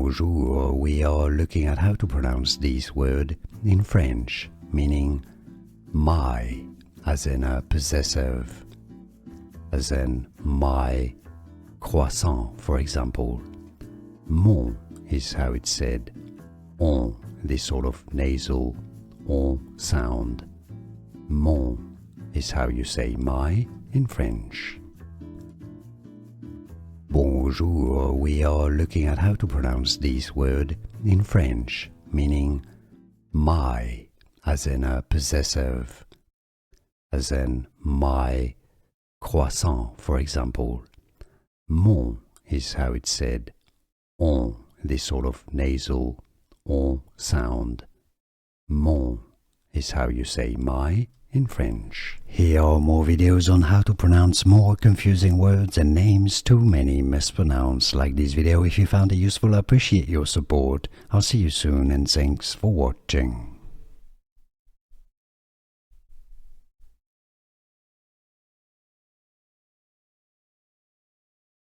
Bonjour, we are looking at how to pronounce this word in French, meaning my, as in a possessive, as in my croissant, for example. Mon is how it's said, on, this sort of nasal on sound. Mon is how you say my in French. Bonjour, we are looking at how to pronounce this word in French, meaning my, as in a possessive, as in my croissant, for example. Mon is how it's said, on, this sort of nasal on sound. Mon is how you say my in French. Here are more videos on how to pronounce more confusing words and names too many mispronounced. Like this video if you found it useful. I appreciate your support. I'll see you soon and thanks for watching.